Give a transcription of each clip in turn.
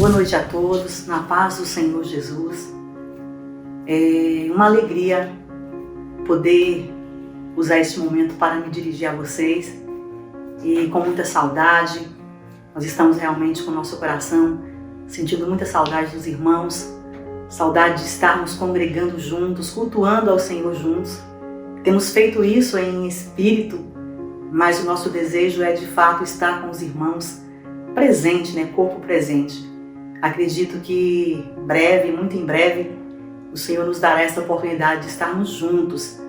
Boa noite a todos, na paz do Senhor Jesus. É uma alegria poder usar este momento para me dirigir a vocês e com muita saudade. Nós estamos realmente com o nosso coração sentindo muita saudade dos irmãos, saudade de estarmos congregando juntos, cultuando ao Senhor juntos. Temos feito isso em espírito, mas o nosso desejo é de fato estar com os irmãos presente, corpo presente. Acredito que breve, muito em breve, o Senhor nos dará essa oportunidade de estarmos juntos.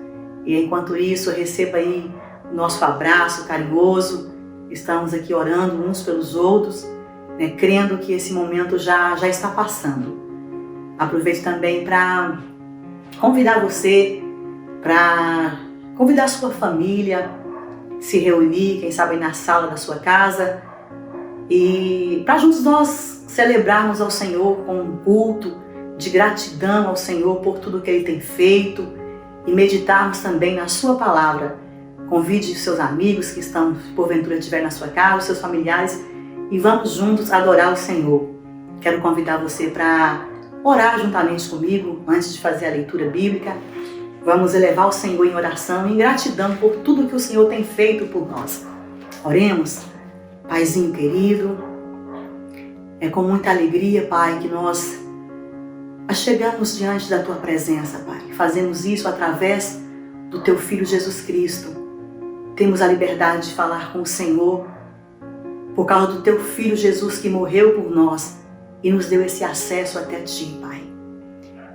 E enquanto isso, receba aí o nosso abraço carinhoso. Estamos aqui orando uns pelos outros, crendo que esse momento já está passando. Aproveito também para convidar você, para convidar a sua família, se reunir, quem sabe na sala da sua casa, e para juntos nós celebrarmos ao Senhor com um culto de gratidão ao Senhor por tudo que Ele tem feito e meditarmos também na sua palavra. Convide seus amigos que estão, porventura, estiver na sua casa, os seus familiares, e vamos juntos adorar o Senhor. Quero convidar você para orar juntamente comigo antes de fazer a leitura bíblica. Vamos elevar o Senhor em oração, em gratidão por tudo que o Senhor tem feito por nós. Oremos. Paizinho querido, é com muita alegria, Pai, que nós chegamos diante da Tua presença, Pai. Fazemos isso através do Teu Filho Jesus Cristo. Temos a liberdade de falar com o Senhor por causa do Teu Filho Jesus que morreu por nós e nos deu esse acesso até Ti, Pai.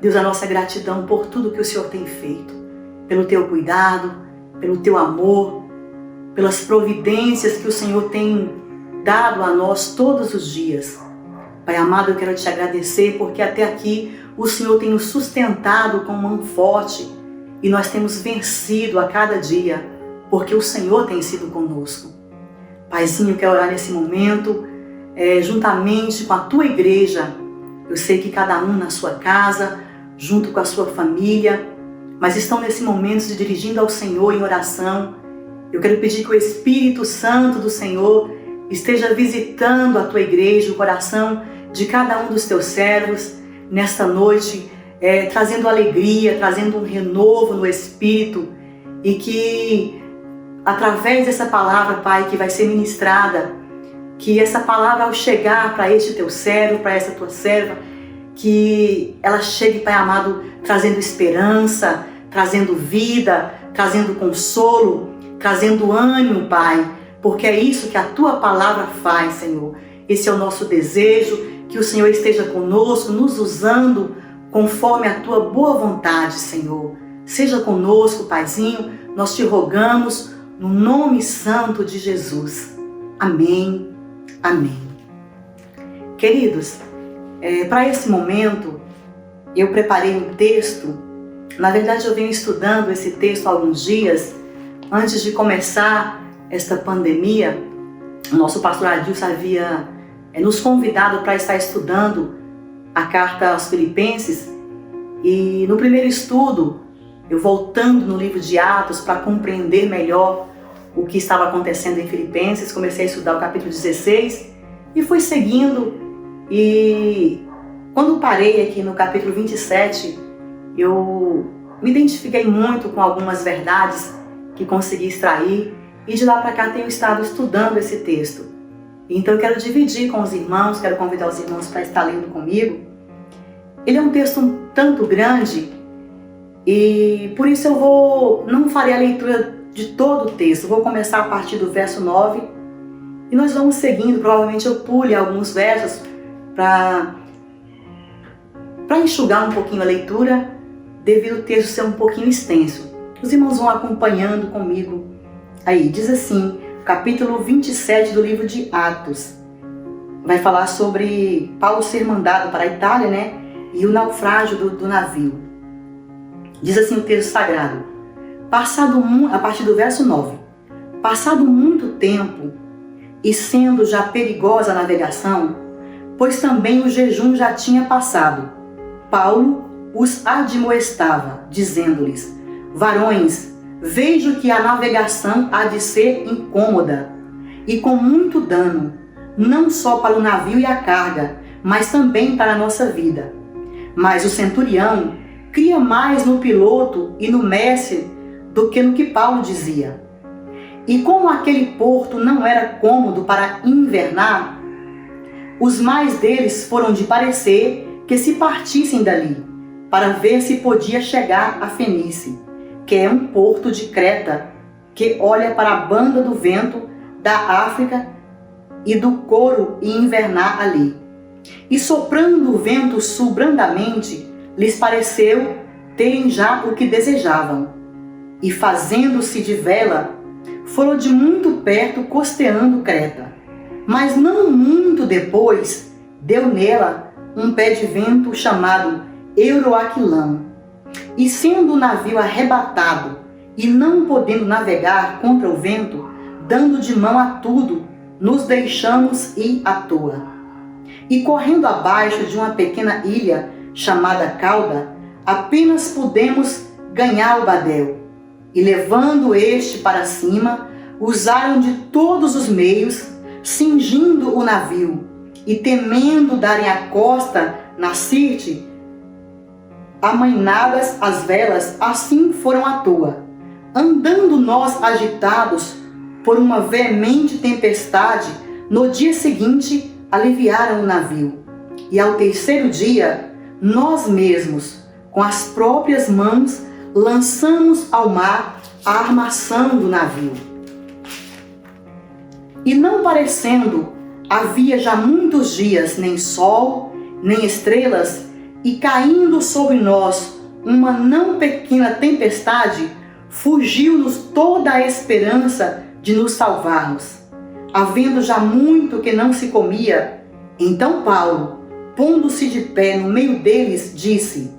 Deus, a nossa gratidão por tudo que o Senhor tem feito, pelo Teu cuidado, pelo Teu amor, pelas providências que o Senhor tem dado a nós todos os dias. Pai amado, eu quero te agradecer porque até aqui o Senhor tem nos sustentado com mão forte e nós temos vencido a cada dia porque o Senhor tem sido conosco. Paizinho, eu quero orar nesse momento juntamente com a Tua igreja. Eu sei que cada um na sua casa, junto com a sua família, mas estão nesse momento se dirigindo ao Senhor em oração. Eu quero pedir que o Espírito Santo do Senhor esteja visitando a Tua igreja, o coração de cada um dos Teus servos nesta noite, trazendo alegria, trazendo um renovo no Espírito, e que através dessa palavra, Pai, que vai ser ministrada, que essa palavra ao chegar para este Teu servo, para essa Tua serva, que ela chegue, Pai amado, trazendo esperança, trazendo vida, trazendo consolo, trazendo ânimo, Pai, porque é isso que a Tua palavra faz, Senhor. Esse é o nosso desejo, que o Senhor esteja conosco, nos usando conforme a Tua boa vontade, Senhor. Seja conosco, Paizinho, nós te rogamos no nome santo de Jesus. Amém, amém. Queridos, para esse momento, eu preparei um texto. Na verdade, eu venho estudando esse texto há alguns dias. Antes de começar esta pandemia, o nosso pastor Adilson havia nos convidado para estar estudando a carta aos Filipenses. E no primeiro estudo, eu voltando no livro de Atos para compreender melhor o que estava acontecendo em Filipenses, comecei a estudar o capítulo 16 e fui seguindo. E quando parei aqui no capítulo 27, eu me identifiquei muito com algumas verdades que consegui extrair, e de lá para cá tenho estado estudando esse texto. Então eu quero dividir com os irmãos, quero convidar os irmãos para estar lendo comigo. Ele é um texto um tanto grande e por isso eu não farei a leitura de todo o texto. Vou começar a partir do verso 9 e nós vamos seguindo. Provavelmente eu pule alguns versos para enxugar um pouquinho a leitura, devido ao texto ser um pouquinho extenso. Os irmãos vão acompanhando comigo. Aí, diz assim, capítulo 27 do livro de Atos. Vai falar sobre Paulo ser mandado para a Itália, e o naufrágio do navio. Diz assim o texto sagrado. A partir do verso 9. Passado muito tempo, e sendo já perigosa a navegação, pois também o jejum já tinha passado, Paulo os admoestava, dizendo-lhes: varões, vejo que a navegação há de ser incômoda e com muito dano, não só para o navio e a carga, mas também para a nossa vida. Mas o centurião cria mais no piloto e no mestre do que no que Paulo dizia. E como aquele porto não era cômodo para invernar, os mais deles foram de parecer que se partissem dali, para ver se podia chegar a Fenícia, que é um porto de Creta, que olha para a banda do vento da África e do Coro e invernar ali. E soprando o vento sul brandamente, lhes pareceu terem já o que desejavam. E fazendo-se de vela, foram de muito perto costeando Creta. Mas não muito depois, deu nela um pé de vento chamado Euroaquilão. E sendo o navio arrebatado e não podendo navegar contra o vento, dando de mão a tudo, nos deixamos ir à toa. E correndo abaixo de uma pequena ilha chamada Cauda, apenas pudemos ganhar o Badel. E levando este para cima, usaram de todos os meios, cingindo o navio, e temendo darem a costa na Sirte, amainadas as velas, assim foram à toa. Andando nós agitados por uma veemente tempestade, no dia seguinte aliviaram o navio. E ao terceiro dia, nós mesmos, com as próprias mãos, lançamos ao mar a armação do navio. E não parecendo, havia já muitos dias nem sol, nem estrelas, e caindo sobre nós uma não pequena tempestade, fugiu-nos toda a esperança de nos salvarmos. Havendo já muito que não se comia, então Paulo, pondo-se de pé no meio deles, disse: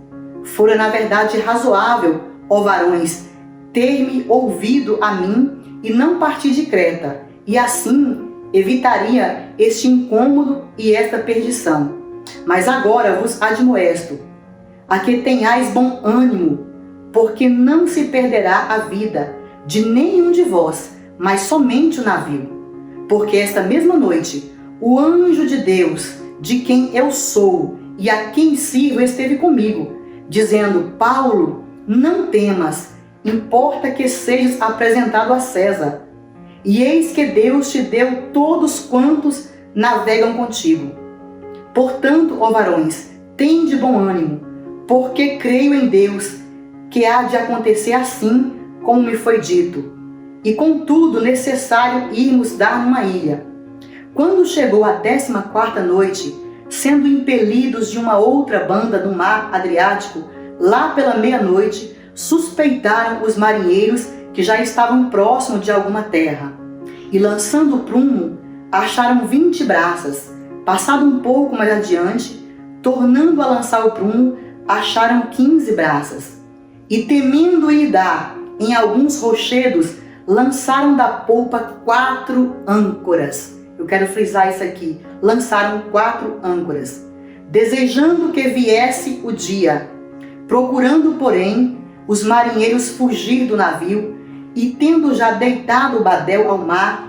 fora na verdade razoável, ó varões, ter-me ouvido a mim e não partir de Creta, e assim evitaria este incômodo e esta perdição. Mas agora vos admoesto, a que tenhais bom ânimo, porque não se perderá a vida de nenhum de vós, mas somente o navio. Porque esta mesma noite, o anjo de Deus, de quem eu sou e a quem sirvo, esteve comigo, dizendo: Paulo, não temas, importa que sejas apresentado a César. E eis que Deus te deu todos quantos navegam contigo. Portanto, ó varões, tende bom ânimo, porque creio em Deus, que há de acontecer assim como me foi dito. E contudo necessário irmos dar numa ilha. Quando chegou a 14ª noite, sendo impelidos de uma outra banda do mar Adriático, lá pela meia-noite, suspeitaram os marinheiros que já estavam próximos de alguma terra. E lançando o prumo, acharam 20 braças. Passado um pouco mais adiante, tornando a lançar o prumo, acharam 15 braças. E temendo ir dar em alguns rochedos, lançaram da polpa 4 âncoras. Eu quero frisar isso aqui. Lançaram 4 âncoras, desejando que viesse o dia. Procurando, porém, os marinheiros fugir do navio, e tendo já deitado o badel ao mar,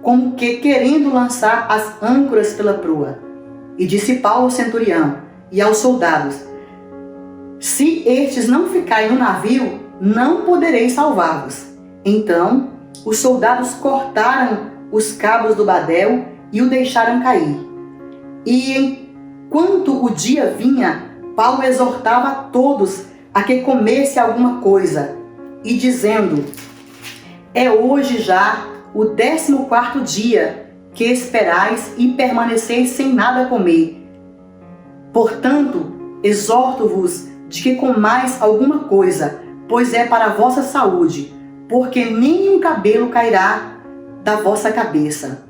como que querendo lançar as âncoras pela proa. E disse Paulo ao centurião e aos soldados: se estes não ficarem no navio, não poderei salvá-los. Então os soldados cortaram os cabos do badel e o deixaram cair. E enquanto o dia vinha, Paulo exortava a todos a que comesse alguma coisa, e dizendo: é hoje já o 14º dia que esperais e permaneceis sem nada comer. Portanto, exorto-vos de que comais alguma coisa, pois é para a vossa saúde, porque nenhum cabelo cairá da vossa cabeça.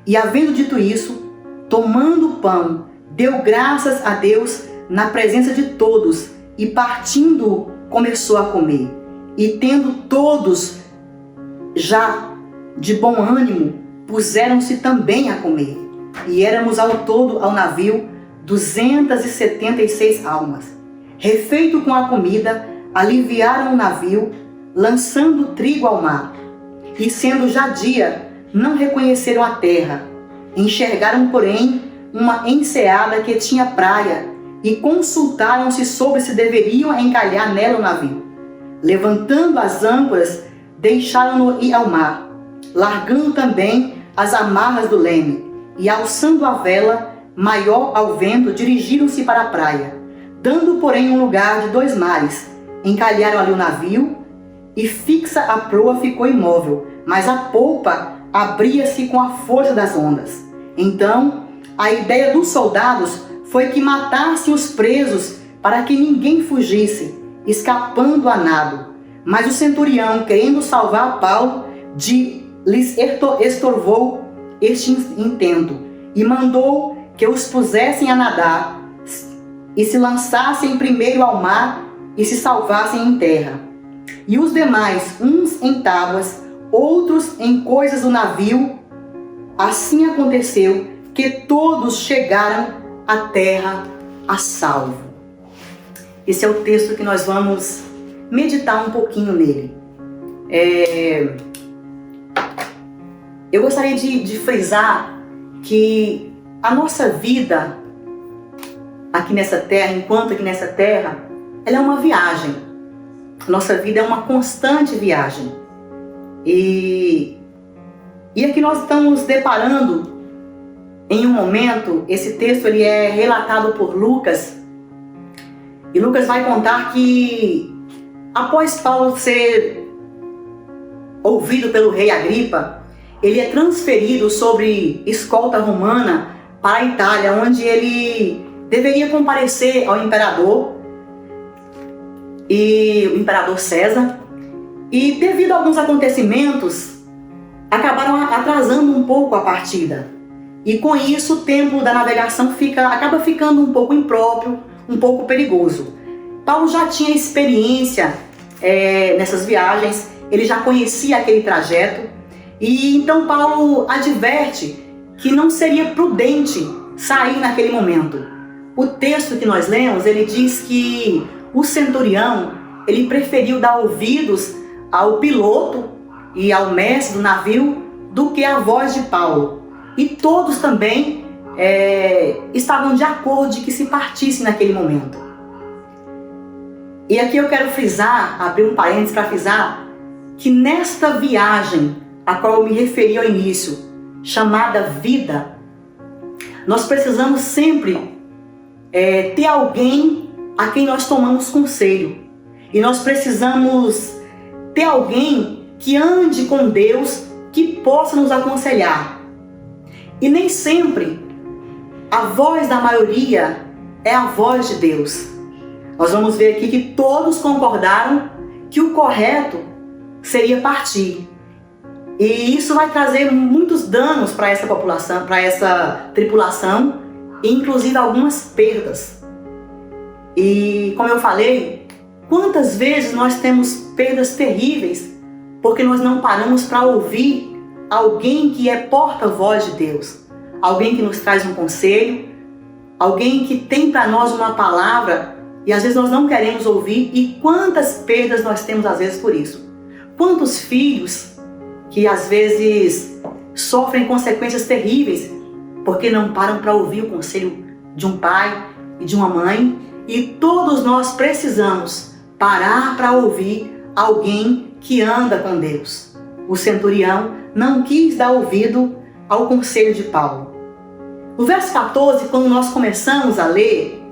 E havendo dito isso, tomando o pão, deu graças a Deus na presença de todos, e partindo, começou a comer. E tendo todos já de bom ânimo, puseram-se também a comer. E éramos ao todo ao navio 276 almas. Refeito com a comida, aliviaram o navio, lançando trigo ao mar. E sendo já dia, não reconheceram a terra. Enxergaram, porém, uma enseada que tinha praia e consultaram-se sobre se deveriam encalhar nela o navio. Levantando as âncoras, deixaram-no ir ao mar, largando também as amarras do leme, e alçando a vela maior ao vento, dirigiram-se para a praia. Dando, porém, um lugar de 2 mares, encalharam ali o navio, e fixa a proa ficou imóvel, mas a polpa abria-se com a força das ondas. Então, a ideia dos soldados foi que matassem os presos para que ninguém fugisse, escapando a nado. Mas o centurião, querendo salvar Paulo, lhes estorvou este intento e mandou que os pusessem a nadar e se lançassem primeiro ao mar e se salvassem em terra. E os demais, uns em tábuas, outros em coisas do navio. Assim aconteceu que todos chegaram à terra a salvo. Esse é o texto que nós vamos meditar um pouquinho nele. Eu gostaria de frisar que a nossa vida aqui nessa terra, enquanto aqui nessa terra, ela é uma viagem. Nossa vida é uma constante viagem. E aqui nós estamos deparando em um momento, esse texto ele é relatado por Lucas. E Lucas vai contar que após Paulo ser ouvido pelo rei Agripa, ele é transferido sobre escolta romana para a Itália, onde ele deveria comparecer ao imperador, e o imperador César. E devido a alguns acontecimentos, acabaram atrasando um pouco a partida. E com isso o tempo da navegação acaba ficando um pouco impróprio, um pouco perigoso. Paulo já tinha experiência nessas viagens, ele já conhecia aquele trajeto. E então Paulo adverte que não seria prudente sair naquele momento. O texto que nós lemos, ele diz que o centurião, ele preferiu dar ouvidos ao piloto e ao mestre do navio do que à voz de Paulo. E todos também estavam de acordo de que se partisse naquele momento. E aqui eu quero frisar, abrir um parênteses para frisar, que nesta viagem a qual eu me referi ao início, chamada vida, nós precisamos sempre ter alguém a quem nós tomamos conselho. E nós precisamos ter alguém que ande com Deus, que possa nos aconselhar. E nem sempre a voz da maioria é a voz de Deus. Nós vamos ver aqui que todos concordaram que o correto seria partir. E isso vai trazer muitos danos para essa população, para essa tripulação, e inclusive algumas perdas. E como eu falei, quantas vezes nós temos perdas terríveis porque nós não paramos para ouvir alguém que é porta-voz de Deus, alguém que nos traz um conselho, alguém que tem para nós uma palavra e às vezes nós não queremos ouvir. E quantas perdas nós temos às vezes por isso? Quantos filhos que às vezes sofrem consequências terríveis porque não param para ouvir o conselho de um pai e de uma mãe. E todos nós precisamos parar para ouvir alguém que anda com Deus. O centurião não quis dar ouvido ao conselho de Paulo. No verso 14, quando nós começamos a ler,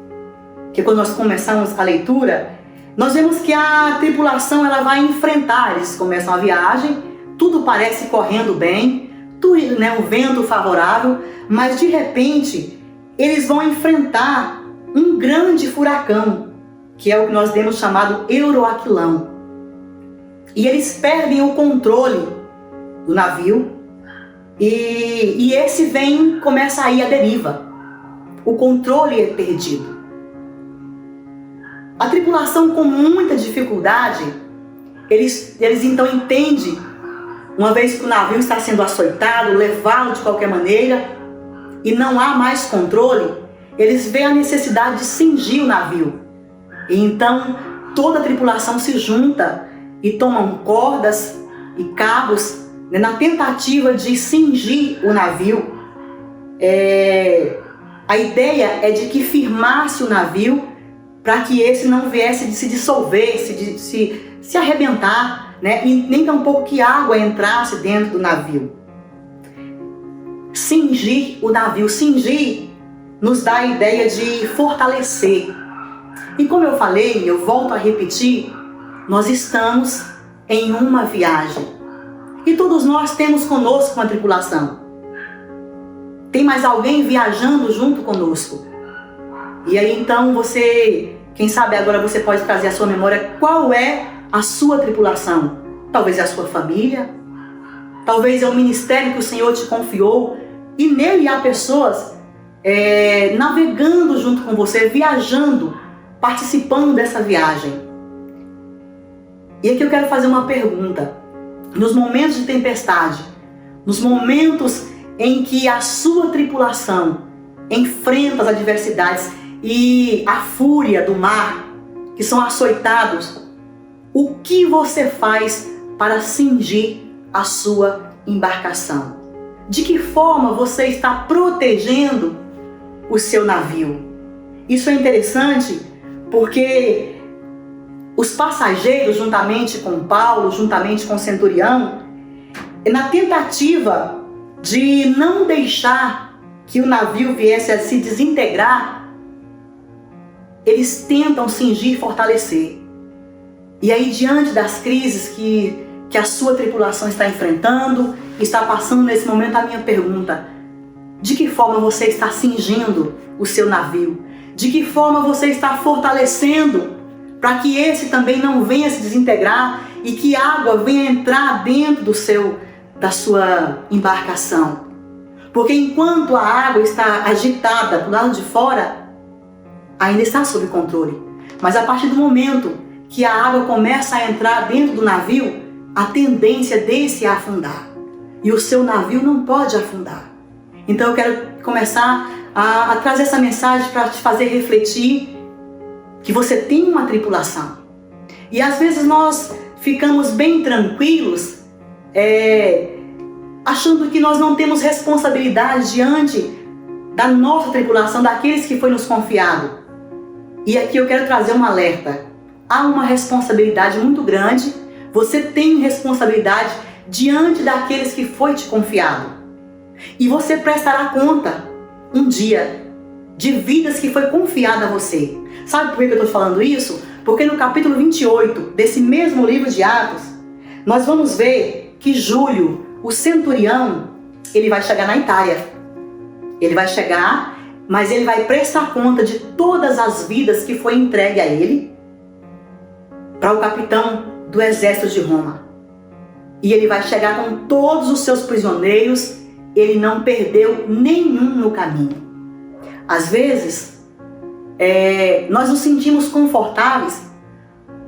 quando nós começamos a leitura, nós vemos que a tripulação ela vai enfrentar, eles começam a viagem, tudo parece correndo bem, tudo, né, um vento favorável, mas de repente eles vão enfrentar um grande furacão, que é o que nós temos chamado Euroaquilão. E eles perdem o controle do navio e esse começa a ir à deriva. O controle é perdido. A tripulação, com muita dificuldade, eles então entendem, uma vez que o navio está sendo açoitado, levá-lo de qualquer maneira, e não há mais controle, eles veem a necessidade de cingir o navio. E então toda a tripulação se junta e tomam cordas e cabos, né, na tentativa de cingir o navio. A ideia é de que firmasse o navio para que esse não viesse de se dissolver, se arrebentar, né? E nem tampouco que água entrasse dentro do navio. Cingir o navio. Cingir nos dá a ideia de fortalecer. E como eu falei, eu volto a repetir, nós estamos em uma viagem. E todos nós temos conosco uma tripulação. Tem mais alguém viajando junto conosco. E aí então você, quem sabe agora você pode trazer à sua memória qual é a sua tripulação. Talvez é a sua família, talvez é o ministério que o Senhor te confiou. E nele há pessoas navegando junto com você, viajando, participando dessa viagem. E aqui eu quero fazer uma pergunta. Nos momentos de tempestade, nos momentos em que a sua tripulação enfrenta as adversidades e a fúria do mar, que são açoitados, o que você faz para cingir a sua embarcação? De que forma você está protegendo o seu navio? Isso é interessante porque os passageiros, juntamente com Paulo, juntamente com o centurião, na tentativa de não deixar que o navio viesse a se desintegrar, eles tentam cingir e fortalecer. E aí, diante das crises que a sua tripulação está enfrentando, está passando nesse momento, a minha pergunta: de que forma você está cingindo o seu navio? De que forma você está fortalecendo para que esse também não venha se desintegrar e que a água venha entrar dentro da sua embarcação? Porque enquanto a água está agitada do lado de fora, ainda está sob controle. Mas a partir do momento que a água começa a entrar dentro do navio, a tendência desse é afundar. E o seu navio não pode afundar. Então eu quero começar a trazer essa mensagem para te fazer refletir que você tem uma tripulação. E às vezes nós ficamos bem tranquilos, achando que nós não temos responsabilidade diante da nossa tripulação, daqueles que foi nos confiado. E aqui eu quero trazer um alerta. Há uma responsabilidade muito grande. Você tem responsabilidade diante daqueles que foi te confiado. E você prestará conta um dia de vidas que foi confiada a você. Sabe por que eu estou falando isso? Porque no capítulo 28 desse mesmo livro de Atos, nós vamos ver que Júlio, o centurião, ele vai chegar na Itália. Ele vai chegar, mas ele vai prestar conta de todas as vidas que foi entregue a ele para o capitão do exército de Roma. E ele vai chegar com todos os seus prisioneiros. Ele não perdeu nenhum no caminho. Às vezes, nós nos sentimos confortáveis,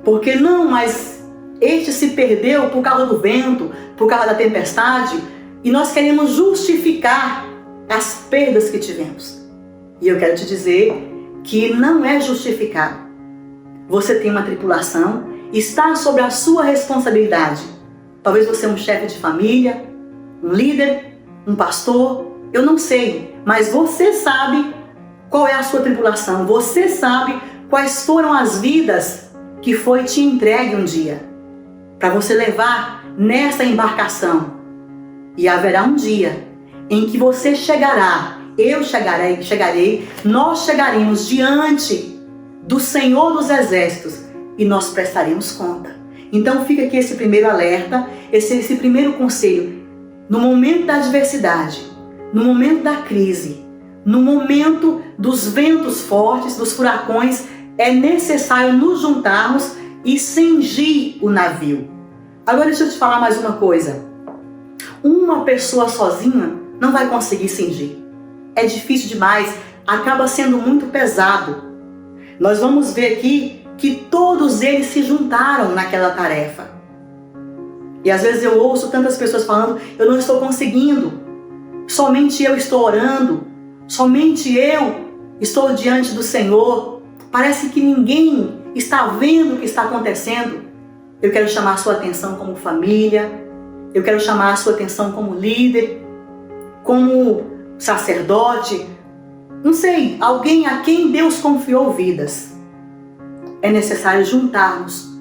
porque não, mas este se perdeu por causa do vento, por causa da tempestade, e nós queremos justificar as perdas que tivemos. E eu quero te dizer que não é justificado. Você tem uma tripulação, está sob a sua responsabilidade. Talvez você é um chefe de família, um líder, um pastor, eu não sei, mas você sabe qual é a sua tripulação. Você sabe quais foram as vidas que foi te entregue um dia para você levar nessa embarcação. E haverá um dia em que você chegará, eu chegarei, nós chegaremos diante do Senhor dos Exércitos e nós prestaremos conta. Então fica aqui esse primeiro alerta, esse primeiro conselho. No momento da adversidade, no momento da crise, no momento dos ventos fortes, dos furacões, é necessário nos juntarmos e cingir o navio. Agora deixa eu te falar mais uma coisa. Uma pessoa sozinha não vai conseguir cingir. É difícil demais, acaba sendo muito pesado. Nós vamos ver aqui que todos eles se juntaram naquela tarefa. E às vezes eu ouço tantas pessoas falando: eu não estou conseguindo, somente eu estou orando, somente eu estou diante do Senhor. Parece que ninguém está vendo o que está acontecendo. Eu quero chamar a sua atenção como família, eu quero chamar a sua atenção como líder, como sacerdote, não sei, alguém a quem Deus confiou vidas. É necessário juntarmos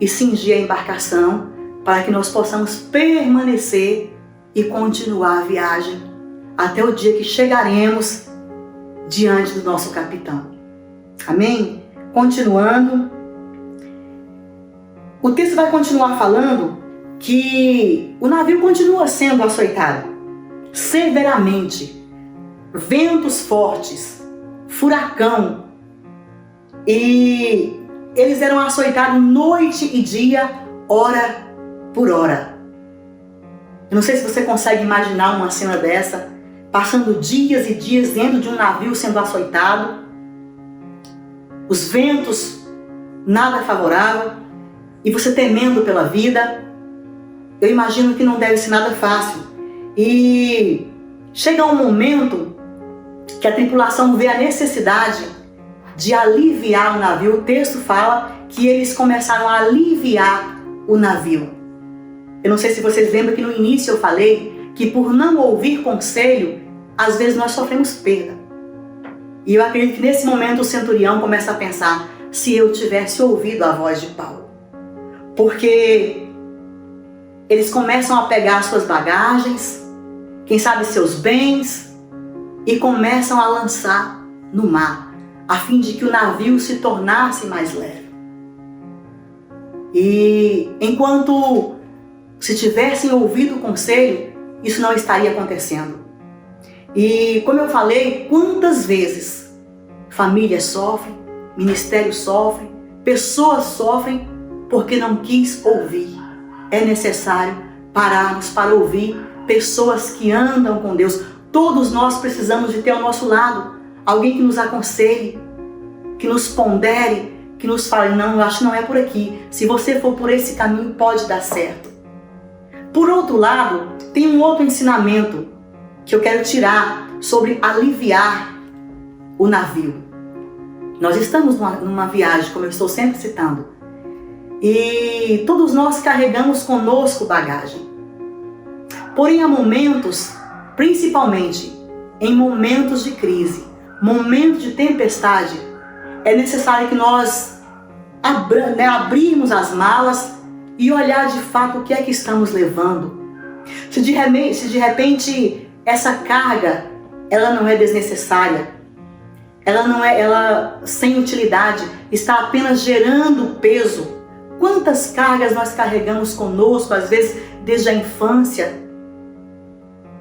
e cingir a embarcação para que nós possamos permanecer e continuar a viagem até o dia que chegaremos diante do nosso capitão. Amém? Continuando, o texto vai continuar falando que o navio continua sendo açoitado severamente, ventos fortes, furacão, e eles eram açoitados noite e dia, hora por hora. Eu não sei se você consegue imaginar uma cena dessa, passando dias e dias dentro de um navio sendo açoitado, os ventos nada favorável, e você temendo pela vida. Eu imagino que não deve ser nada fácil. E chega um momento que a tripulação vê a necessidade de aliviar o navio. O texto fala que eles começaram a aliviar o navio. Eu não sei se vocês lembram que no início eu falei que por não ouvir conselho, às vezes nós sofremos perda. E eu acredito que nesse momento o centurião começa a pensar: se eu tivesse ouvido a voz de Paulo. Porque eles começam a pegar suas bagagens, quem sabe seus bens, e começam a lançar no mar, a fim de que o navio se tornasse mais leve. E enquanto se tivessem ouvido o conselho, isso não estaria acontecendo. E como eu falei, quantas vezes famílias sofrem, ministérios sofrem, pessoas sofrem porque não quis ouvir. É necessário pararmos para ouvir pessoas que andam com Deus. Todos nós precisamos de ter ao nosso lado alguém que nos aconselhe, que nos pondere, que nos fale: não, eu acho que não é por aqui. Se você for por esse caminho, pode dar certo. Por outro lado, tem um outro ensinamento que eu quero tirar sobre aliviar o navio. Nós estamos numa viagem, como eu estou sempre citando, e todos nós carregamos conosco bagagem. Porém, há momentos, principalmente em momentos de crise, momentos de tempestade, é necessário que nós abrirmos as malas e olhar de fato o que é que estamos levando. Se de repente essa carga ela não é desnecessária, ela sem utilidade, está apenas gerando peso. Quantas cargas nós carregamos conosco, às vezes desde a infância,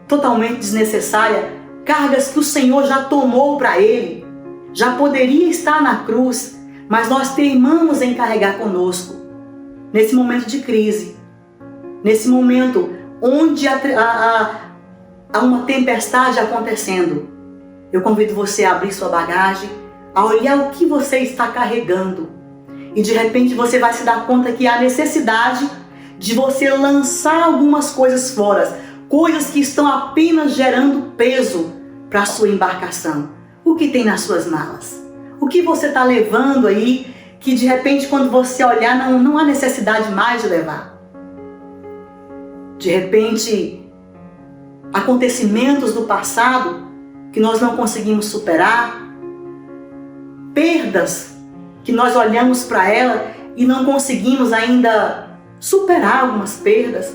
totalmente desnecessária, cargas que o Senhor já tomou para Ele, já poderia estar na cruz, mas nós teimamos em carregar conosco, nesse momento de crise, nesse momento onde há uma tempestade acontecendo. Eu convido você a abrir sua bagagem, a olhar o que você está carregando, e de repente você vai se dar conta que há necessidade de você lançar algumas coisas fora, coisas que estão apenas gerando peso para a sua embarcação. O que tem nas suas malas? O que você está levando aí que de repente quando você olhar não há necessidade mais de levar? De repente, acontecimentos do passado que nós não conseguimos superar, perdas que nós olhamos para ela e não conseguimos ainda superar algumas perdas.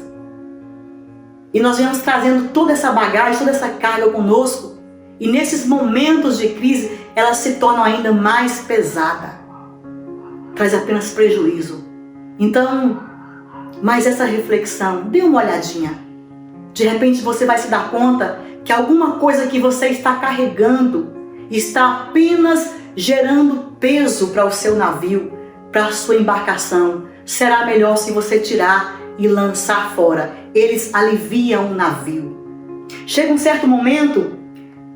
E nós vamos trazendo toda essa bagagem, toda essa carga conosco. E nesses momentos de crise, elas se tornam ainda mais pesadas. Traz apenas prejuízo. Então, mais essa reflexão, dê uma olhadinha. De repente você vai se dar conta que alguma coisa que você está carregando está apenas gerando peso para o seu navio, para a sua embarcação. Será melhor se você tirar e lançar fora. Eles aliviam o navio. Chega um certo momento,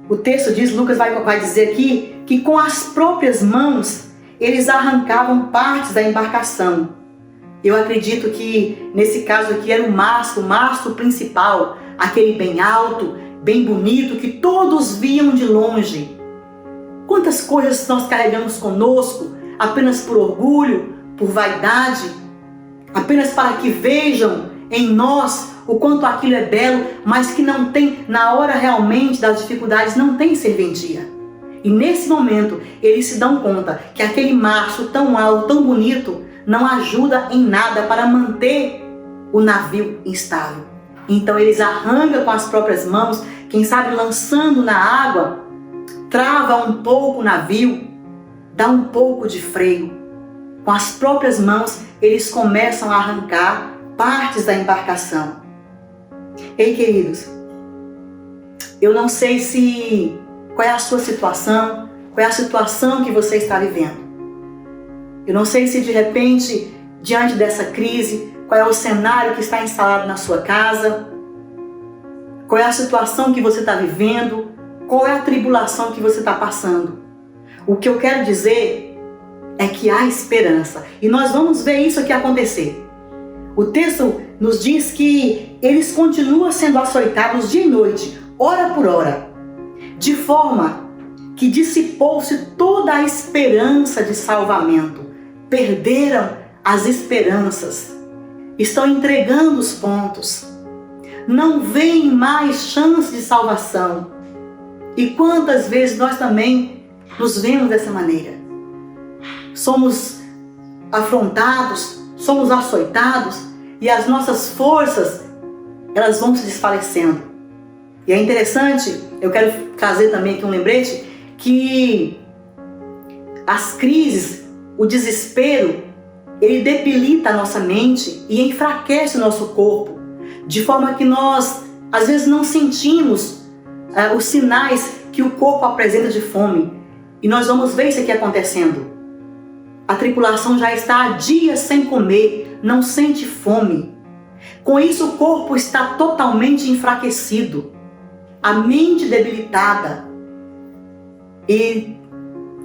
o texto diz, Lucas vai dizer aqui, que com as próprias mãos eles arrancavam partes da embarcação. Eu acredito que nesse caso aqui era o mastro principal, aquele bem alto, bem bonito, que todos viam de longe. Quantas coisas nós carregamos conosco apenas por orgulho, por vaidade, apenas para que vejam em nós o quanto aquilo é belo, mas que não tem, na hora realmente das dificuldades, não tem serventia. E nesse momento, eles se dão conta que aquele mastro tão alto, tão bonito, não ajuda em nada para manter o navio instável. Então eles arrancam com as próprias mãos, quem sabe lançando na água, trava um pouco o navio, dá um pouco de freio. Com as próprias mãos, eles começam a arrancar partes da embarcação. Ei, queridos, eu não sei qual é a sua situação, qual é a situação que você está vivendo. Eu não sei se de repente, diante dessa crise, qual é o cenário que está instalado na sua casa, qual é a situação que você está vivendo, qual é a tribulação que você está passando. O que eu quero dizer é que há esperança. E nós vamos ver isso aqui acontecer. O texto nos diz que eles continuam sendo açoitados dia e noite, hora por hora, de forma que dissipou-se toda a esperança de salvamento. Perderam as esperanças. Estão entregando os pontos. Não veem mais chance de salvação. E quantas vezes nós também nos vemos dessa maneira? Somos afrontados, somos açoitados e as nossas forças, elas vão se desfalecendo. E é interessante, eu quero trazer também aqui um lembrete, que as crises, o desespero, ele debilita a nossa mente e enfraquece o nosso corpo, de forma que nós, às vezes, não sentimos os sinais que o corpo apresenta de fome. E nós vamos ver isso aqui acontecendo. A tripulação já está há dias sem comer, não sente fome. Com isso, o corpo está totalmente enfraquecido, a mente debilitada. E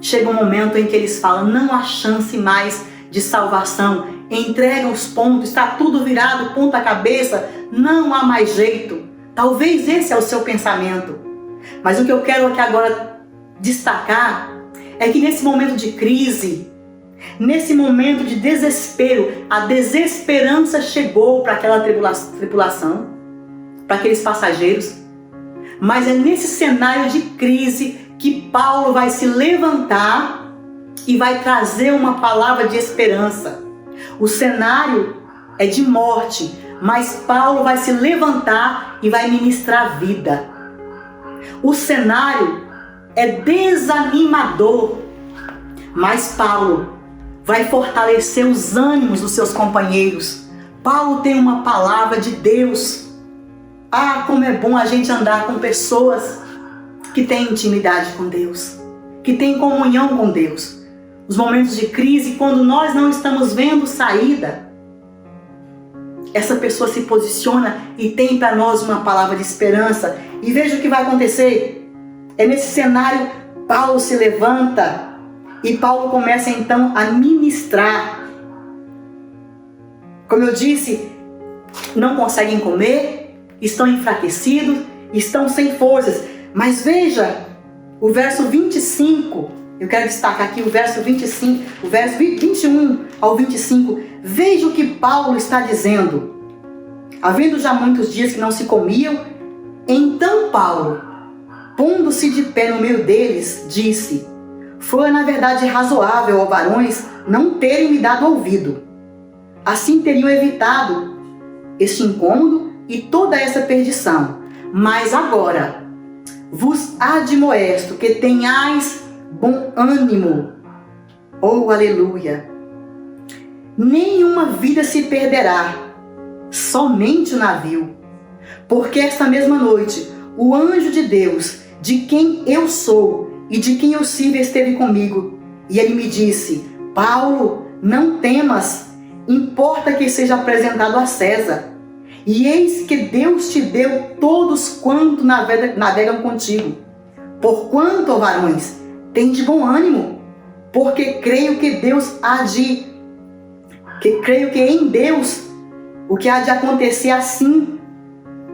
chega um momento em que eles falam, não há chance mais de salvação, entregam os pontos, está tudo virado, ponta cabeça, não há mais jeito. Talvez esse é o seu pensamento. Mas o que eu quero aqui agora destacar é que nesse momento de crise, nesse momento de desespero, a desesperança chegou para aquela tripulação, para aqueles passageiros. Mas é nesse cenário de crise que Paulo vai se levantar e vai trazer uma palavra de esperança. O cenário é de morte, mas Paulo vai se levantar e vai ministrar vida. O cenário é desanimador, mas Paulo vai fortalecer os ânimos dos seus companheiros. Paulo tem uma palavra de Deus. Ah, como é bom a gente andar com pessoas que têm intimidade com Deus, que têm comunhão com Deus. Os momentos de crise, quando nós não estamos vendo saída, essa pessoa se posiciona e tem para nós uma palavra de esperança. E veja o que vai acontecer. É nesse cenário, Paulo se levanta e Paulo começa então a ministrar. Como eu disse, não conseguem comer, estão enfraquecidos, estão sem forças. Mas veja o verso 25, eu quero destacar aqui o verso 25, o verso 21 ao 25. Veja o que Paulo está dizendo. Havendo já muitos dias que não se comiam, então Paulo, pondo-se de pé no meio deles, disse: foi na verdade razoável, ó varões, não terem me dado ouvido. Assim teriam evitado este incômodo e toda essa perdição. Mas agora vos admoesto que tenhais bom ânimo. Oh, aleluia! Nenhuma vida se perderá, somente o navio. Porque esta mesma noite o anjo de Deus, de quem eu sou e de quem eu sirvo, esteve comigo. E ele me disse: Paulo, não temas, importa que seja apresentado a César. E eis que Deus te deu todos quanto navegam contigo. Porquanto, ó varões, tende bom ânimo, porque creio que em Deus o que há de acontecer assim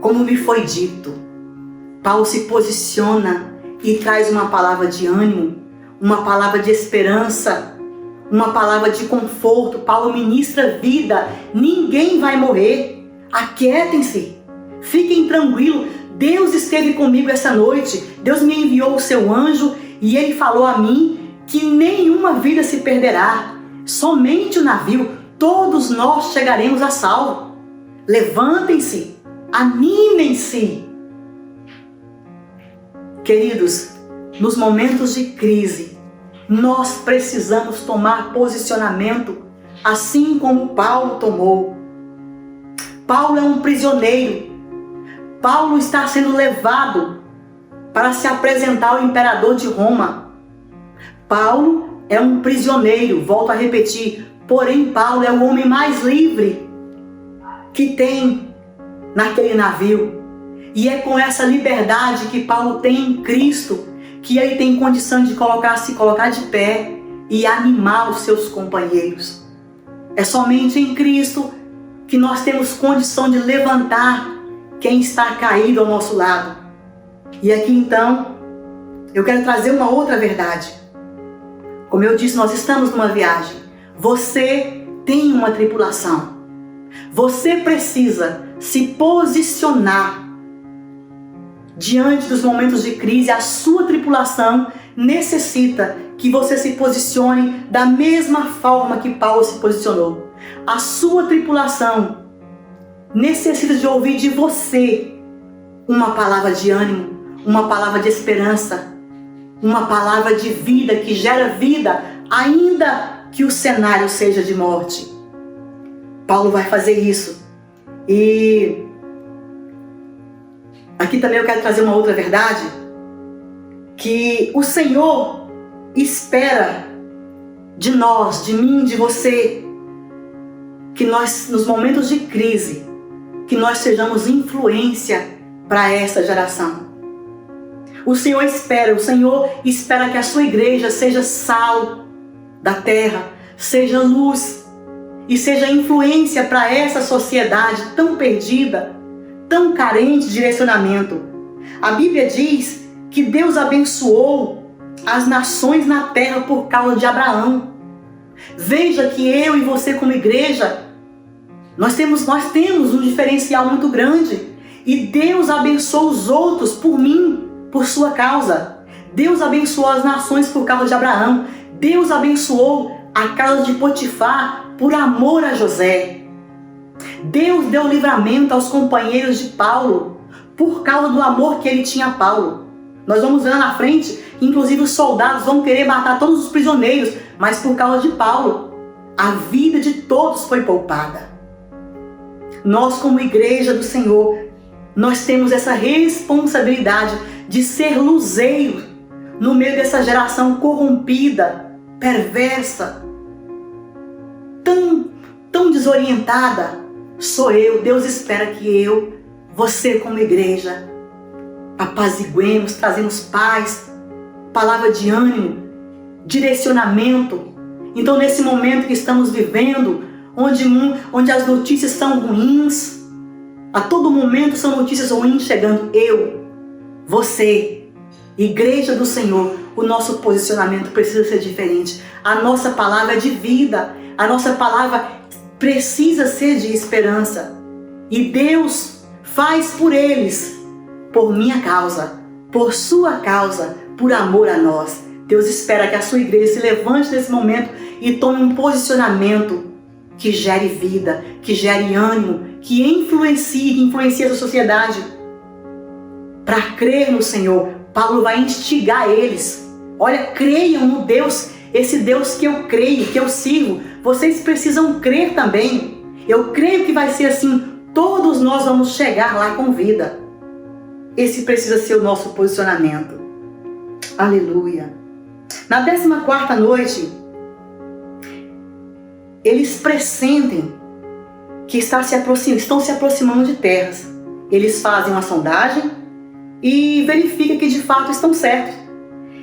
como me foi dito. Paulo se posiciona e traz uma palavra de ânimo, uma palavra de esperança, uma palavra de conforto. Paulo ministra vida. Ninguém vai morrer. Aquietem-se, fiquem tranquilos. Deus esteve comigo essa noite. Deus me enviou o seu anjo E ele falou a mim que nenhuma vida se perderá, somente o navio, todos nós chegaremos a salvo. Levantem-se, animem-se. Queridos, nos momentos de crise, nós precisamos tomar posicionamento, assim como Paulo tomou. Paulo é um prisioneiro. Paulo está sendo levado para se apresentar ao imperador de Roma. Paulo é um prisioneiro, volto a repetir, porém Paulo é o homem mais livre que tem naquele navio. E é com essa liberdade que Paulo tem em Cristo que ele tem condição de se colocar de pé e animar os seus companheiros. É somente em Cristo que nós temos condição de levantar quem está caído ao nosso lado. E aqui então, eu quero trazer uma outra verdade. Como eu disse, nós estamos numa viagem. Você tem uma tripulação. Você precisa se posicionar diante dos momentos de crise. A sua tripulação necessita que você se posicione da mesma forma que Paulo se posicionou. A sua tripulação necessita de ouvir de você uma palavra de ânimo, uma palavra de esperança, uma palavra de vida que gera vida, ainda que o cenário seja de morte. Paulo vai fazer isso. E aqui também eu quero trazer uma outra verdade, que o Senhor espera de nós, de mim, de você, que nós, nos momentos de crise, que nós sejamos influência para essa geração. O Senhor espera que a sua igreja seja sal da terra, seja luz e seja influência para essa sociedade tão perdida, tão carente de direcionamento. A Bíblia diz que Deus abençoou as nações na terra por causa de Abraão. Veja que eu e você como igreja, nós temos um diferencial muito grande. E Deus abençoou os outros por mim, por sua causa. Deus abençoou as nações por causa de Abraão. Deus abençoou a casa de Potifar por amor a José. Deus deu livramento aos companheiros de Paulo por causa do amor que ele tinha a Paulo. Nós vamos ver lá na frente, inclusive os soldados vão querer matar todos os prisioneiros, mas por causa de Paulo, a vida de todos foi poupada. Nós, como igreja do Senhor, nós temos essa responsabilidade de ser luzeiro no meio dessa geração corrompida, perversa, tão desorientada. Sou eu. Deus espera que você como igreja, apaziguemos, trazemos paz, palavra de ânimo, direcionamento. Então, nesse momento que estamos vivendo, onde as notícias são ruins, a todo momento são notícias ruins chegando, você, igreja do Senhor, o nosso posicionamento precisa ser diferente. A nossa palavra é de vida, a nossa palavra precisa ser de esperança. E Deus faz por eles, por minha causa, por sua causa, por amor a nós. Deus espera que a sua igreja se levante nesse momento e tome um posicionamento que gere vida, que gere ânimo, que influencie a sociedade para crer no Senhor. Paulo vai instigar eles. Olha, creiam no Deus, esse Deus que eu creio, que eu sirvo. Vocês precisam crer também. Eu creio que vai ser assim. Todos nós vamos chegar lá com vida. Esse precisa ser o nosso posicionamento. Aleluia. Na 14ª noite, eles pressentem que estão se aproximando de terras. Eles fazem uma sondagem e verificam que de fato estão certos.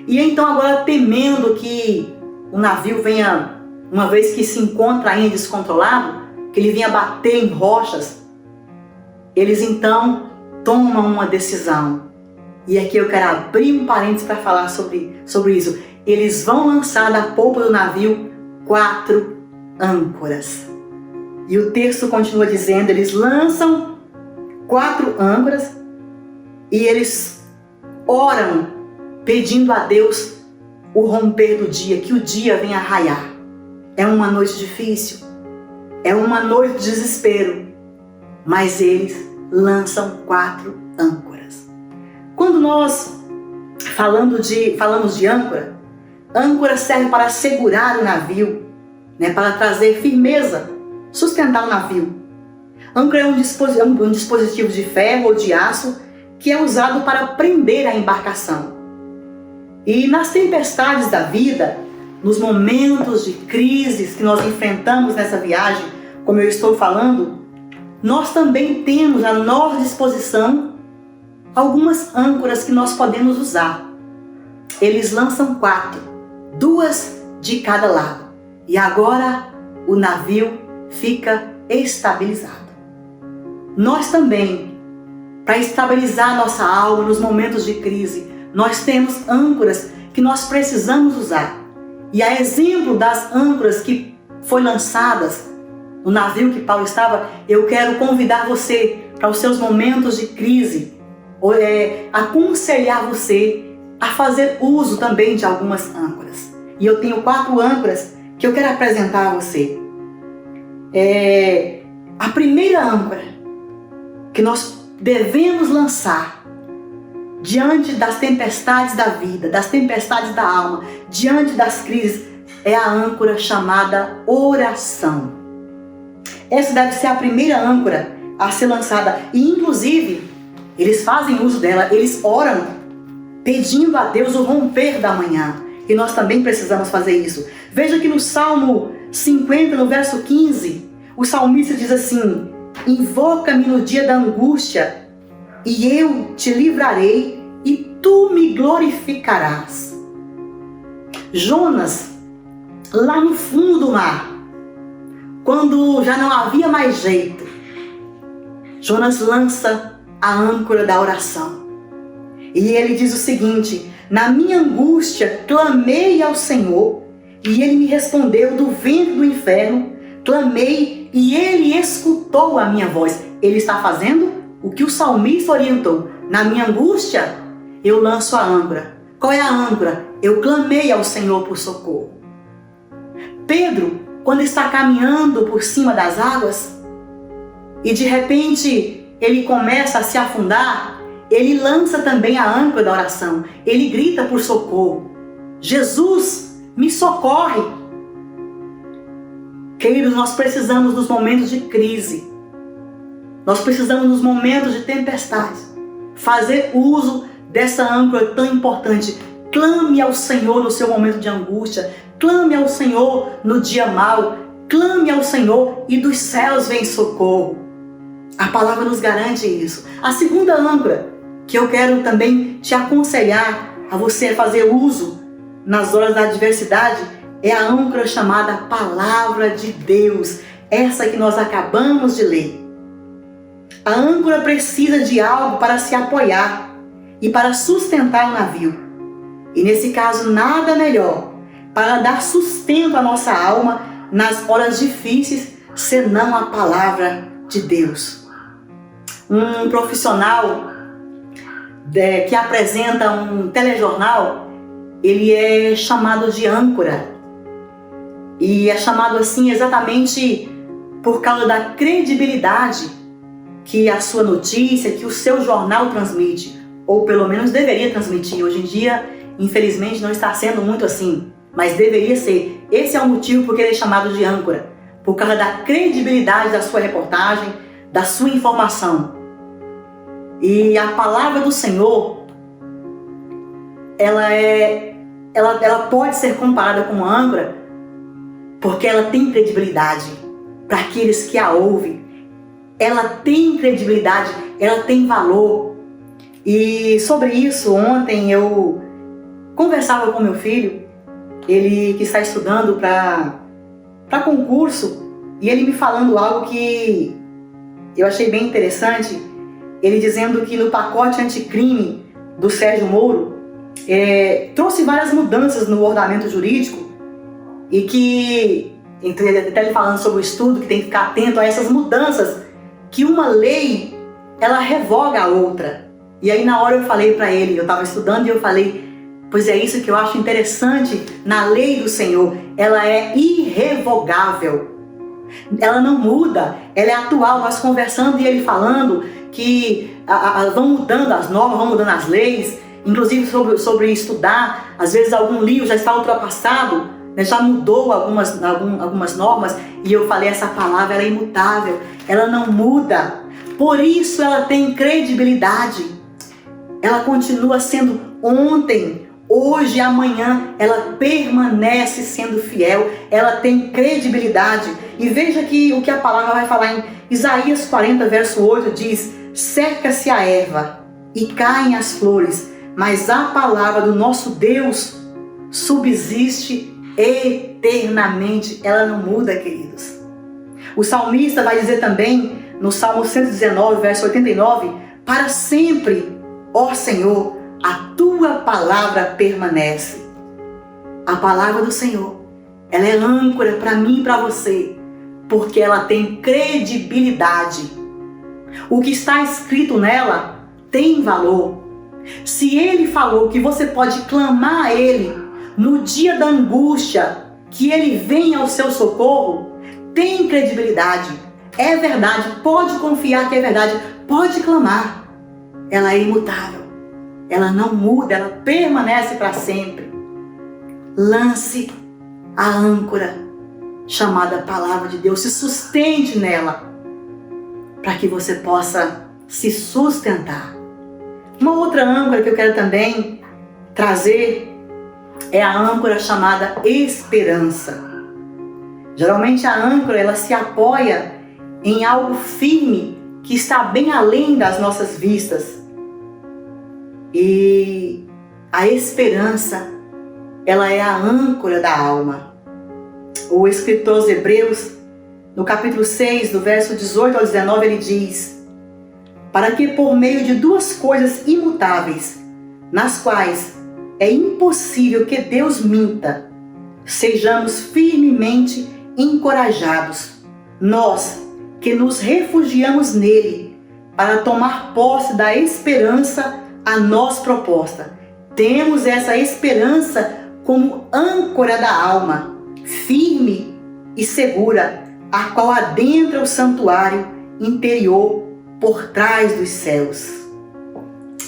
E então agora, temendo que o navio venha, uma vez que se encontra ainda descontrolado, que ele venha bater em rochas, eles então tomam uma decisão. E aqui eu quero abrir um parênteses para falar sobre isso. Eles vão lançar da polpa do navio 4 âncoras. E o texto continua dizendo, eles lançam 4 âncoras e eles oram pedindo a Deus o romper do dia, que o dia venha raiar. É uma noite difícil, é uma noite de desespero, mas eles lançam 4 âncoras. Quando nós falamos de âncora, âncora serve para segurar o navio, para trazer firmeza, sustentar o navio. Âncora é um dispositivo de ferro ou de aço que é usado para prender a embarcação. E nas tempestades da vida, nos momentos de crises que nós enfrentamos nessa viagem, como eu estou falando, nós também temos à nossa disposição algumas âncoras que nós podemos usar. Eles lançam 4, 2 de cada lado. E agora o navio fica estabilizado. Nós também, para estabilizar nossa alma nos momentos de crise, nós temos âncoras que nós precisamos usar. E a exemplo das âncoras que foram lançadas no navio que Paulo estava, eu quero convidar você para os seus momentos de crise, aconselhar você a fazer uso também de algumas âncoras. E eu tenho 4 âncoras que eu quero apresentar a você. A primeira âncora que nós devemos lançar diante das tempestades da vida, das tempestades da alma, diante das crises, é a âncora chamada oração. Essa deve ser a primeira âncora a ser lançada. E inclusive, eles fazem uso dela, eles oram pedindo a Deus o romper da manhã. E nós também precisamos fazer isso. Veja que no Salmo 50, no verso 15, o salmista diz assim: invoca-me no dia da angústia, e eu te livrarei, e tu me glorificarás. Jonas, lá no fundo do mar, quando já não havia mais jeito, Jonas lança a âncora da oração. E ele diz o seguinte: na minha angústia clamei ao Senhor, e ele me respondeu do ventre do inferno, clamei e ele escutou a minha voz. Ele está fazendo o que o salmista orientou. Na minha angústia, eu lanço a âncora. Qual é a âncora? Eu clamei ao Senhor por socorro. Pedro, quando está caminhando por cima das águas, e de repente ele começa a se afundar, ele lança também a âncora da oração. Ele grita por socorro. Jesus, me socorre. Queridos, nós precisamos nos momentos de crise, nós precisamos nos momentos de tempestade, fazer uso dessa âncora tão importante. Clame ao Senhor no seu momento de angústia, clame ao Senhor no dia mau, clame ao Senhor e dos céus vem socorro. A palavra nos garante isso. A segunda âncora que eu quero também te aconselhar a você fazer uso nas horas da adversidade é a âncora chamada Palavra de Deus, essa que nós acabamos de ler. A âncora precisa de algo para se apoiar e para sustentar o navio. E nesse caso, nada melhor para dar sustento à nossa alma nas horas difíceis, senão a Palavra de Deus. Um profissional que apresenta um telejornal, ele é chamado de âncora. E é chamado assim exatamente por causa da credibilidade que a sua notícia, que o seu jornal transmite, ou pelo menos deveria transmitir. Hoje em dia, infelizmente, não está sendo muito assim, mas deveria ser. Esse é o motivo porque ele é chamado de âncora, por causa da credibilidade da sua reportagem, da sua informação. E a palavra do Senhor, ela pode ser comparada com uma âncora, porque ela tem credibilidade para aqueles que a ouvem. Ela tem credibilidade, ela tem valor. E sobre isso, ontem eu conversava com meu filho, ele que está estudando para concurso, e ele me falando algo que eu achei bem interessante. Ele dizendo que no pacote anticrime do Sérgio Moro, trouxe várias mudanças no ordenamento jurídico, e que, até ele falando sobre o estudo, que tem que ficar atento a essas mudanças, que uma lei, ela revoga a outra. E aí na hora eu falei para ele, eu estava estudando e eu falei, Pois é isso que eu acho interessante na lei do Senhor. Ela é irrevogável. Ela não muda, ela é atual. Nós conversando e ele falando que vão mudando as normas, vão mudando as leis, inclusive sobre estudar. Às vezes algum livro já está ultrapassado, né, já mudou algumas normas, e eu falei, essa palavra ela é imutável, ela não muda. Por isso ela tem credibilidade. Ela continua sendo ontem, hoje e amanhã, ela permanece sendo fiel, ela tem credibilidade. E veja que o que a palavra vai falar em Isaías 40, verso 8, diz: seca-se a erva e caem as flores, mas a palavra do nosso Deus subsiste eternamente. Ela não muda, queridos. O salmista vai dizer também, no Salmo 119, verso 89, para sempre, ó Senhor, a tua palavra permanece. A palavra do Senhor, ela é âncora para mim e para você, porque ela tem credibilidade. O que está escrito nela tem valor. Se ele falou que você pode clamar a ele no dia da angústia, que ele venha ao seu socorro, tem credibilidade. É verdade, pode confiar que é verdade, pode clamar. Ela é imutável, ela não muda, ela permanece para sempre. Lance a âncora chamada Palavra de Deus, se sustente nela, para que você possa se sustentar. Uma outra âncora que eu quero também trazer é a âncora chamada esperança. Geralmente a âncora ela se apoia em algo firme que está bem além das nossas vistas. E a esperança, ela é a âncora da alma. O escritor aos Hebreus, no capítulo 6, do verso 18 ao 19, ele diz: para que por meio de duas coisas imutáveis, nas quais é impossível que Deus minta, sejamos firmemente encorajados, nós que nos refugiamos nele, para tomar posse da esperança a nós proposta. Temos essa esperança como âncora da alma, firme e segura, a qual adentra o santuário interior por trás dos céus.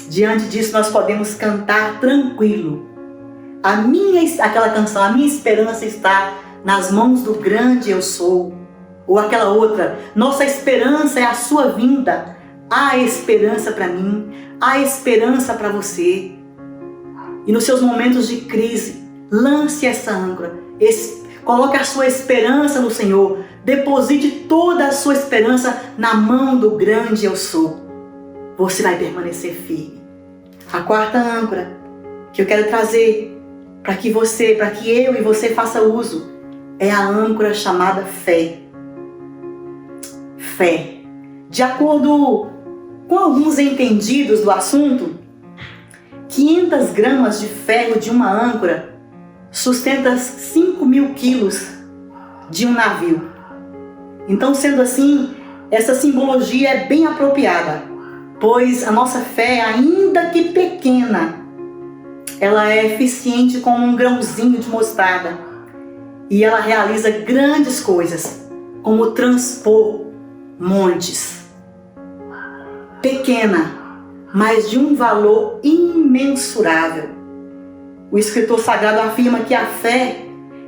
Diante disso nós podemos cantar tranquilo. Aquela canção, a minha esperança está nas mãos do grande eu sou. Ou aquela outra, nossa esperança é a sua vinda. Há esperança para mim, há esperança para você. E nos seus momentos de crise, lance essa âncora, coloque a sua esperança no Senhor, deposite toda a sua esperança na mão do grande eu sou. Você vai permanecer firme. A quarta âncora que eu quero trazer para que eu e você faça uso, é a âncora chamada fé. Fé. De acordo com alguns entendidos do assunto, 500 gramas de ferro de uma âncora sustenta 5.000 quilos de um navio. Então, sendo assim, essa simbologia é bem apropriada, pois a nossa fé, ainda que pequena, ela é eficiente como um grãozinho de mostarda, e ela realiza grandes coisas, como transpor montes. Pequena, mas de um valor imensurável. O escritor sagrado afirma que a fé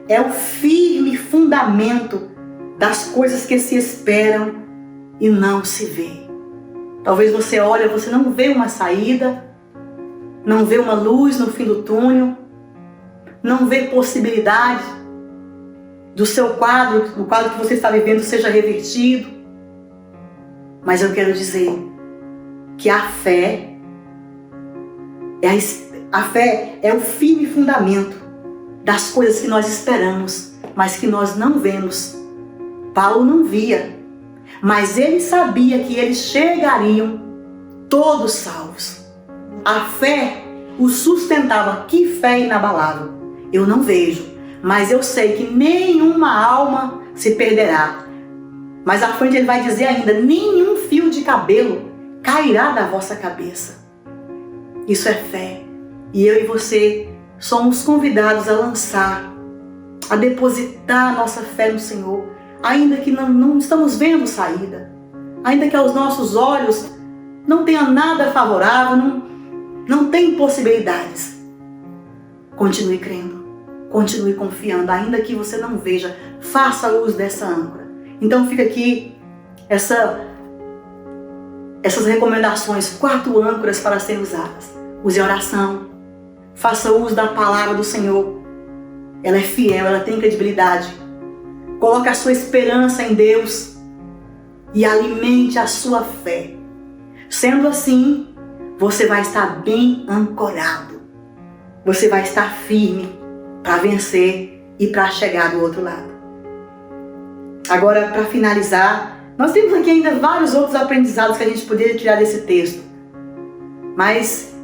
é o firme fundamento das coisas que se esperam e não se vê. Talvez você olhe, você não vê uma saída, não vê uma luz no fim do túnel, não vê possibilidade do seu quadro que você está vivendo seja revertido. Mas eu quero dizer que a fé é o firme fundamento das coisas que nós esperamos, mas que nós não vemos. Paulo não via, mas ele sabia que eles chegariam todos salvos. A fé o sustentava. Que fé inabalável! Eu não vejo, mas eu sei que nenhuma alma se perderá. Mas à frente ele vai dizer ainda: nenhum fio de cabelo cairá da vossa cabeça. Isso é fé. E eu e você somos convidados a lançar, a depositar nossa fé no Senhor, ainda que não estamos vendo saída, ainda que aos nossos olhos não tenha nada favorável, não tem possibilidades. Continue crendo, continue confiando, ainda que você não veja, faça uso dessa âncora. Então fica aqui essas recomendações, 4 âncoras para serem usadas. Use a oração, faça uso da palavra do Senhor. Ela é fiel, ela tem credibilidade. Coloque a sua esperança em Deus e alimente a sua fé. Sendo assim, você vai estar bem ancorado. Você vai estar firme para vencer e para chegar do outro lado. Agora, para finalizar, nós temos aqui ainda vários outros aprendizados que a gente poderia tirar desse texto. Mas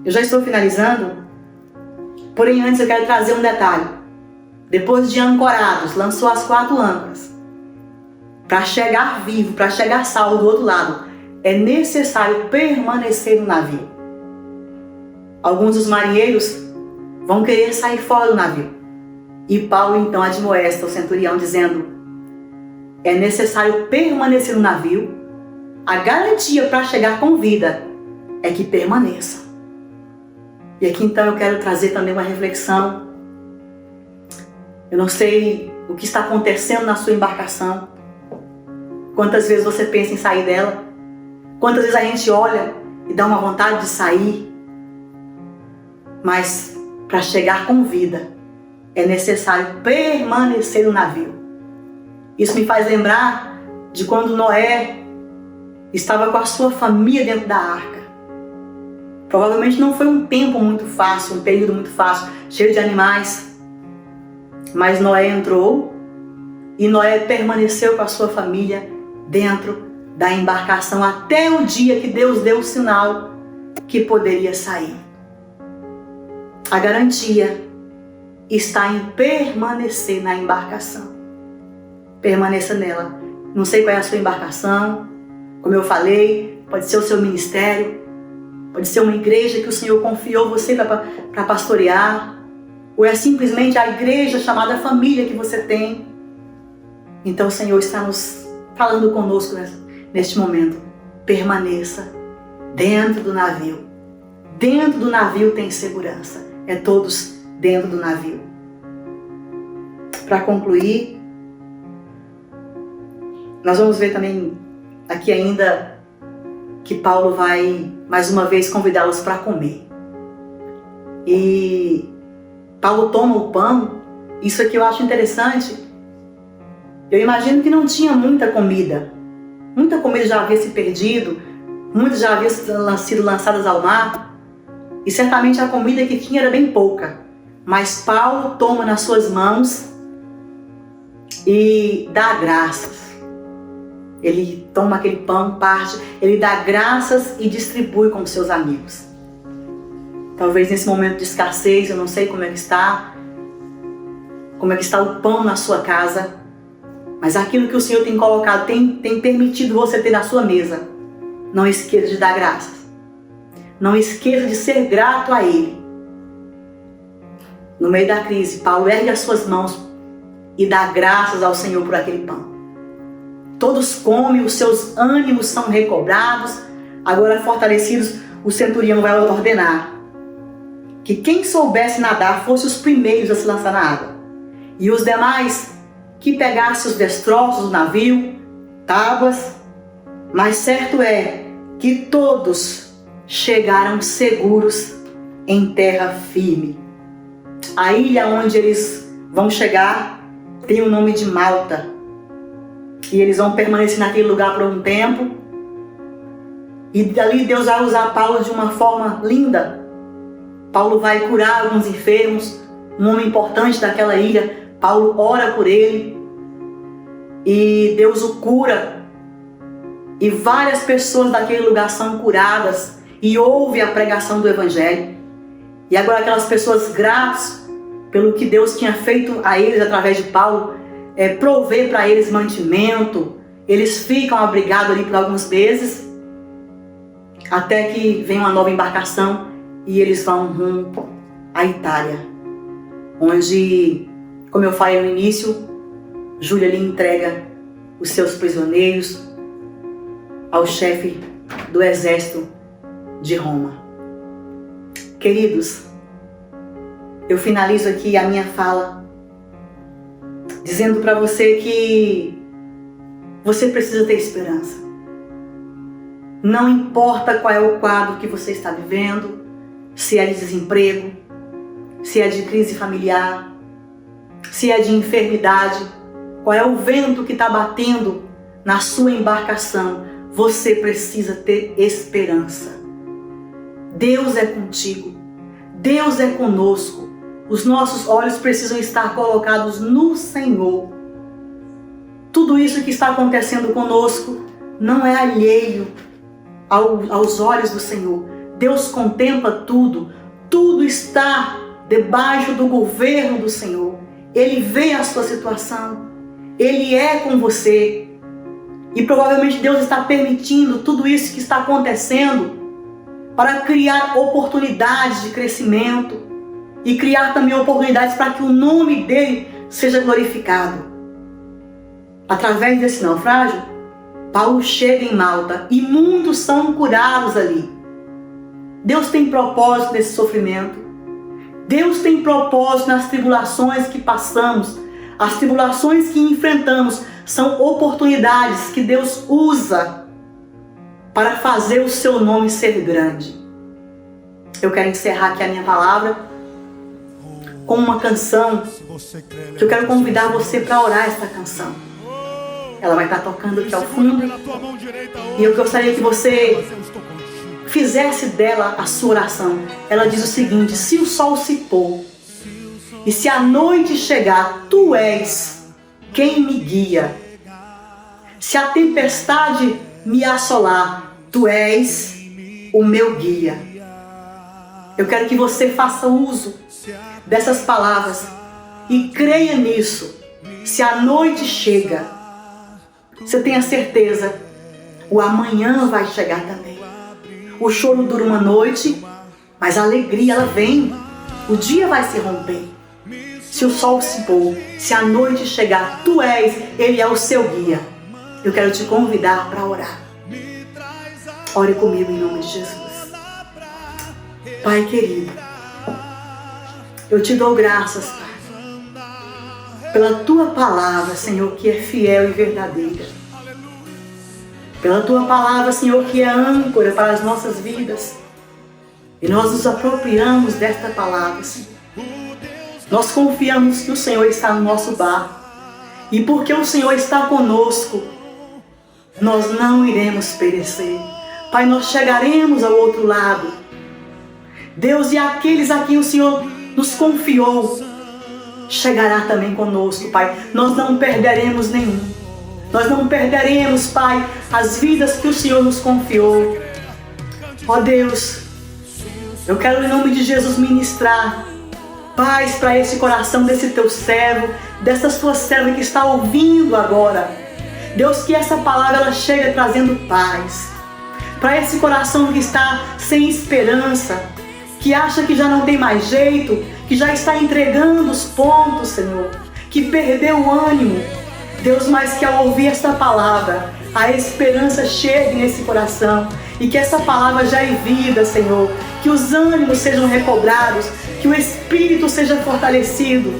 eu já estou finalizando. Porém, antes eu quero trazer um detalhe. Depois de ancorados, lançou as 4 âncoras. Para chegar vivo, para chegar salvo do outro lado, é necessário permanecer no navio. Alguns dos marinheiros vão querer sair fora do navio. E Paulo então admoesta o centurião dizendo: é necessário permanecer no navio. A garantia para chegar com vida é que permaneça. E aqui então eu quero trazer também uma reflexão. Eu não sei o que está acontecendo na sua embarcação. Quantas vezes você pensa em sair dela? Quantas vezes a gente olha e dá uma vontade de sair? Mas para chegar com vida é necessário permanecer no navio. Isso me faz lembrar de quando Noé estava com a sua família dentro da arca. Provavelmente não foi um tempo muito fácil, um período muito fácil, cheio de animais. Mas Noé entrou e Noé permaneceu com a sua família dentro da embarcação até o dia que Deus deu o sinal que poderia sair. A garantia está em permanecer na embarcação. Permaneça nela. Não sei qual é a sua embarcação. Como eu falei, pode ser o seu ministério, pode ser uma igreja que o Senhor confiou você para pastorear, ou é simplesmente a igreja chamada família que você tem. Então o Senhor está nos falando conosco neste momento. Permaneça dentro do navio. Dentro do navio tem segurança. É todos dentro do navio. Para concluir, nós vamos ver também aqui ainda que Paulo vai mais uma vez convidá-los para comer. E Paulo toma o pão. Isso aqui eu acho interessante. Eu imagino que não tinha muita comida. Muita comida já havia se perdido. Muitas já haviam sido lançadas ao mar. E certamente a comida que tinha era bem pouca. Mas Paulo toma nas suas mãos e dá graças. Ele toma aquele pão, parte, ele dá graças e distribui com seus amigos. Talvez nesse momento de escassez, eu não sei como é que está o pão na sua casa, mas aquilo que o Senhor tem colocado, tem permitido você ter na sua mesa, não esqueça de dar graças. Não esqueça de ser grato a Ele. No meio da crise, Paulo ergue as suas mãos e dá graças ao Senhor por aquele pão. Todos comem, os seus ânimos são recobrados. Agora fortalecidos, o centurião vai ordenar que quem soubesse nadar fosse os primeiros a se lançar na água, e os demais que pegassem os destroços do navio, tábuas. Mas certo é que todos chegaram seguros em terra firme. A ilha onde eles vão chegar tem o nome de Malta, e eles vão permanecer naquele lugar por um tempo. E dali Deus vai usar Paulo de uma forma linda. Paulo vai curar alguns enfermos. Um homem importante daquela ilha, Paulo ora por ele e Deus o cura. E várias pessoas daquele lugar são curadas e ouve a pregação do Evangelho. E agora aquelas pessoas gratas pelo que Deus tinha feito a eles através de Paulo, prover para eles mantimento. Eles ficam abrigados ali por alguns meses, até que vem uma nova embarcação e eles vão rumo à Itália, onde, como eu falei no início, Júlia lhe entrega os seus prisioneiros ao chefe do exército de Roma. Queridos, eu finalizo aqui a minha fala dizendo para você que você precisa ter esperança. Não importa qual é o quadro que você está vivendo, se é de desemprego, se é de crise familiar, se é de enfermidade, qual é o vento que está batendo na sua embarcação, você precisa ter esperança. Deus é contigo, Deus é conosco. Os nossos olhos precisam estar colocados no Senhor. Tudo isso que está acontecendo conosco não é alheio aos olhos do Senhor. Deus contempla tudo, tudo está debaixo do governo do Senhor. Ele vê a sua situação, Ele é com você. E provavelmente Deus está permitindo tudo isso que está acontecendo para criar oportunidades de crescimento e criar também oportunidades para que o nome dele seja glorificado. Através desse naufrágio, Paulo chega em Malta e muitos são curados ali. Deus tem propósito nesse sofrimento. Deus tem propósito nas tribulações que passamos. As tribulações que enfrentamos são oportunidades que Deus usa para fazer o seu nome ser grande. Eu quero encerrar aqui a minha palavra com uma canção que eu quero convidar você para orar esta canção. Ela vai estar tocando aqui ao fundo e eu gostaria que você fizesse dela a sua oração. Ela diz o seguinte: se o sol se pôr e se a noite chegar, tu és quem me guia. Se a tempestade me assolar, tu és o meu guia. Eu quero que você faça uso dessas palavras e creia nisso. Se a noite chega, você tenha certeza, o amanhã vai chegar também. O choro dura uma noite, mas a alegria ela vem. O dia vai se romper. Se o sol se pôr, se a noite chegar, tu és, Ele é o seu guia. Eu quero te convidar para orar. Ore comigo em nome de Jesus. Pai querido, eu te dou graças, Pai, pela Tua palavra, Senhor, que é fiel e verdadeira. Pela Tua palavra, Senhor, que é âncora para as nossas vidas. E nós nos apropriamos desta palavra, Senhor. Nós confiamos que o Senhor está no nosso barco. E porque o Senhor está conosco, nós não iremos perecer. Pai, nós chegaremos ao outro lado. Deus, e aqueles a quem o Senhor nos confiou, chegará também conosco, Pai. Nós não perderemos nenhum. Nós não perderemos, Pai, as vidas que o Senhor nos confiou. Ó Deus, eu quero em nome de Jesus ministrar paz para esse coração desse Teu servo, dessa Sua serva que está ouvindo agora. Deus, que essa palavra ela chega trazendo paz para esse coração que está sem esperança, que acha que já não tem mais jeito, que já está entregando os pontos, Senhor, que perdeu o ânimo. Deus, mas que ao ouvir esta palavra, a esperança chegue nesse coração e que essa palavra gere vida, Senhor, que os ânimos sejam recobrados, que o espírito seja fortalecido,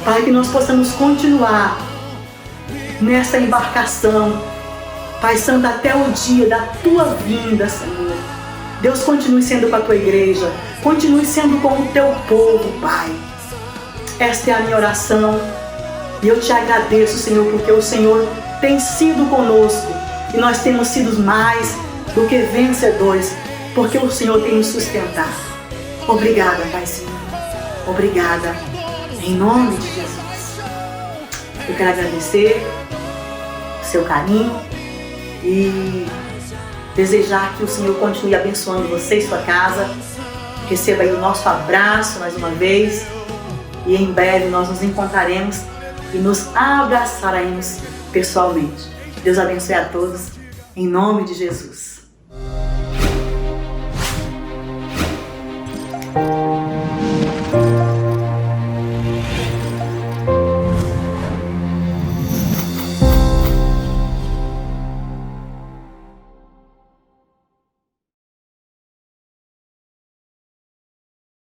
para que nós possamos continuar nessa embarcação, Pai Santo, até o dia da Tua vinda, Senhor. Deus, continue sendo com a Tua igreja, continue sendo com o Teu povo, Pai. Esta é a minha oração e eu Te agradeço, Senhor, porque o Senhor tem sido conosco e nós temos sido mais do que vencedores, porque o Senhor tem nos sustentado. Obrigada, Pai Senhor. Obrigada, em nome de Jesus. Eu quero agradecer o seu carinho e desejar que o Senhor continue abençoando você e sua casa. Receba aí o nosso abraço mais uma vez. E em breve nós nos encontraremos e nos abraçaremos pessoalmente. Deus abençoe a todos, em nome de Jesus.